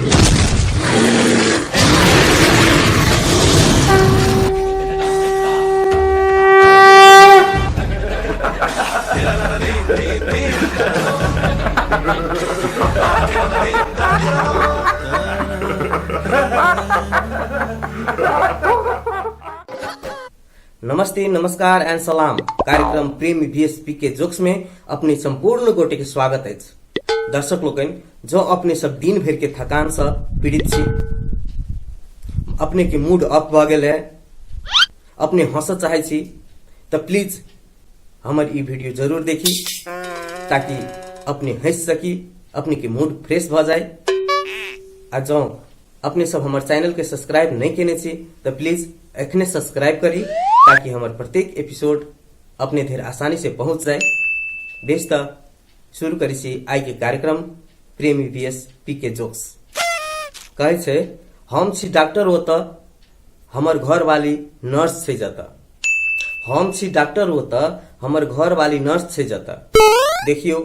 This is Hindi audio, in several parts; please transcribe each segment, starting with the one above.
नमस्ते, नमस्कार एंड सलाम। कार्यक्रम प्रेम वीएसपी के जोक्स में अपने संपूर्ण गोटे के स्वागत है। दर्शक लोकन जो अपने सब दिन भर के थकान से पीड़ित छी, अपने के मूड अप भ गेल है, अपने हंस चाहे छी, तो प्लीज हमार ई वीडियो जरूर देखी ताकि अपने हंस सकी, अपने के मूड फ्रेश भ जाए। आ जो अपने सब हमारे चैनल के सब्सक्राइब नहीं केने छी तो प्लीज एखने सब्सक्राइब करी ताकि हमारे प्रत्येक एपिसोड अपने देर आसानी से पहुंच जाए। बेस त शुरू करी छी आई के कार्यक्रम प्रेमी वीएसपी के जोक्स। कहे छे हम छी डॉक्टर हो त हमर घर वाली नर्स छे जाता, हम छी डॉक्टर हो त हमर घर वाली नर्स छे जाता। देखियो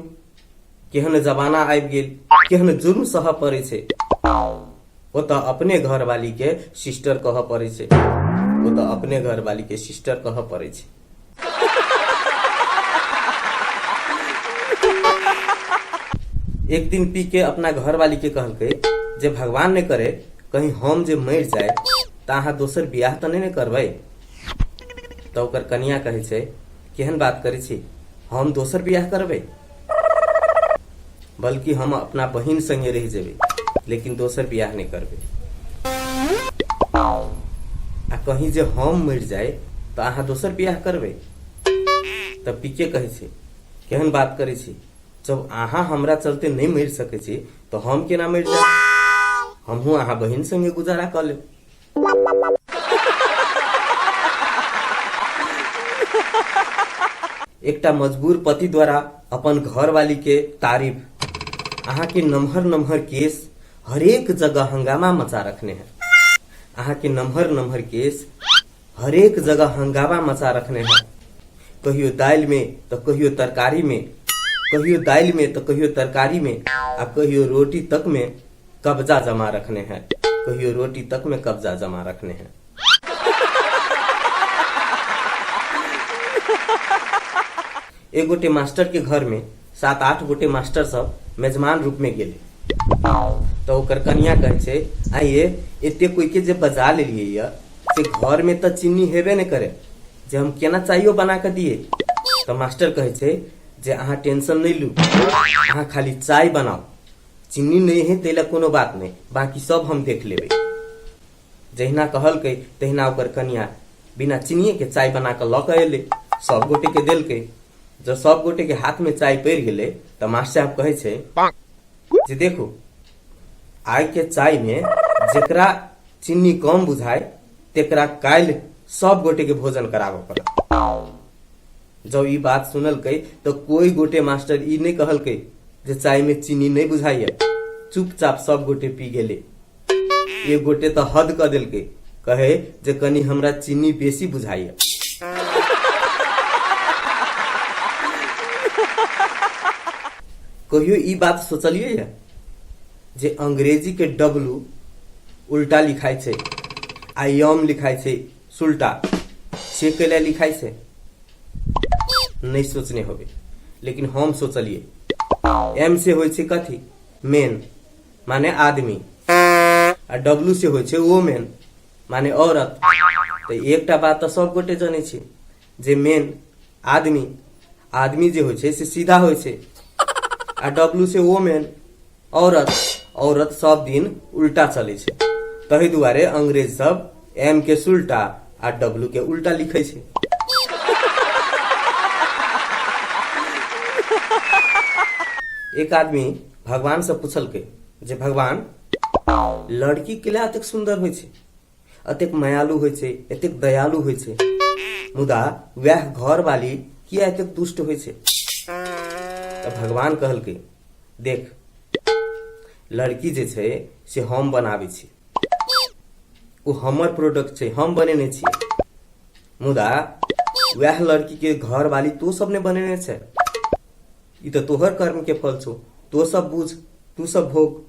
केहन जमाना आबि गेल, केहन जुर्म सह पड़े छे। वो तो अपने घर वाली के सिस्टर कह पड़े छे, वो तो अपने घर वाली के सिस्टर कह पड़े छे। एक दिन पी के अपना घर वाली के कहलके जे भगवान ने करे कहीं हम जे मर जाए तो अहाँ दोसर बियाह तो नहीं करबै। तो ओकर कनिया कहे छे केहन बात करे छी, हम दोसर बियाह करबै, बल्कि हम अपना बहिन संगे रह जेबै, लेकिन दोसर बियाह नहीं करबे। आ कहीं जे हम मर जाए तो अहाँ दोसर बियाह करबे। तब पीके कहे छे केहन बात करे छी, जब अहाँ हमरा चलते नहीं मर सके छी तो हम केना मर जाए, हमहू अहाँ बहिन संगे गुजारा कर ले। एकटा मजबूर पति द्वारा अपन घर वाली के तारीफ। अहाँ के नमहर नमहर केस हरेक जगह हंगामा मचा रखने हैं, अहाँ के नमहर नमहर केस हरेक जगह हंगामा मचा रखने हैं। कहियो दाल में तो कहियो तरकारी में, कहियो दाल में तो कहियो तरकारी में, आ कहियो रोटी तक में कब्जा जमा रखने हैं, कहियो रोटी तक में कब्जा जमा रखने हैं। एक गोटे मास्टर के घर में 7-8 गोटे मास्टर सब मेजमान रूप में गेले। तो ओकर कनिया कहे छे आइए एते कोई के जे बजा लेलिए से घर में तो चीनी हेबे नहीं करे, जे हम केना चाहिए बना के दिए। तो मास्टर कहे छे जे अहाँ टेंशन नहीं लू, अहाँ खाली चाय बनाओ, चीनी नहीं है तेला कोनो बात नहीं, बाकी सब हम देख लेबे। जहिना कहल के तहिना ओकर कनिया बिना चीनी के चाय बना के ल के एले, सब गोटे के देल के। जब सब गोटे के हाथ में चाय पड़ गेले तो मास्टर साहब कहे छे जे देखो आय के चाय में जेकरा चीनी कम बुझाए तेकरा काल सब गोटे के भोजन करावे पड़ा। जब ई बात सुनल कई तो कोई गोटे मास्टर ई नहीं कहल कई जे चाय में चीनी नहीं बुझाइए, चुपचाप सब गोटे पी गेले। एक गोटे तो हद कर दिल के कहे जे कनी हमरा चीनी बेसी बुझाइए। कहियो ई बात सोचलिए या जे अंग्रेजी के डब्लू उल्टा लिखाई छे आ यम लिखाई छे सुल्टा, से केला लिखाई छे नहीं सोचने होबे, लेकिन हम सोचलिए एम से होय छे कथी मेन माने आदमी, आ डब्लू से होय छे वोमेन माने औरत। तो एकटा बात तो सब गोटे जाने छे जे मेन आदमी, आदमी जे होय छे से सीधा होय छे, आ डब्लू से वोमेन औरत, औरत सब दिन उल्टा चले छे। तही दुआरे अंग्रेज सब एम के सुल्टा आ डब्लू के उल्टा लिखे छे। एक आदमी भगवान से पूछल के जे भगवान लड़की के लिए अतेक सुंदर होय छे, अतेक मायालु होय छे, एतेक दयालु होय छे, मुदा वह घर वाली किया एतेक दुष्ट होय छे। तो भगवान कहल के देख लड़की जे छे से हम बनावे छी, वो हमर प्रोडक्ट छे, हम बनेने छी, मुदा वह लड़की के घर वाली तो सब ने बनेने छे। ई तो तोहर कर्म के फल छो, तो सब बुझ, तू सब भोग।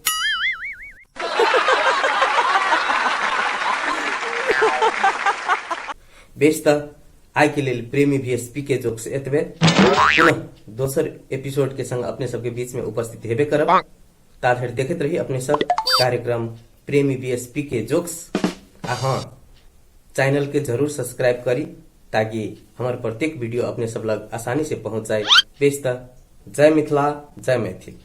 बेस त आइ के लेल प्रेमी VSP के जोक्स एतबे। पुनः दोसर एपिसोड के संग अपने सबके बीच में उपस्थित हेबे करब। ताधर देखते रही अपने सब कार्यक्रम प्रेमी VSP के जोक्स। हाँ, चैनल के जरूर सब्सक्राइब करी ताकि हमारे प्रत्येक वीडियो अपने सब लग आसानी से पहुंच जाए। बेस त जय मिथिला, जय मैथिल।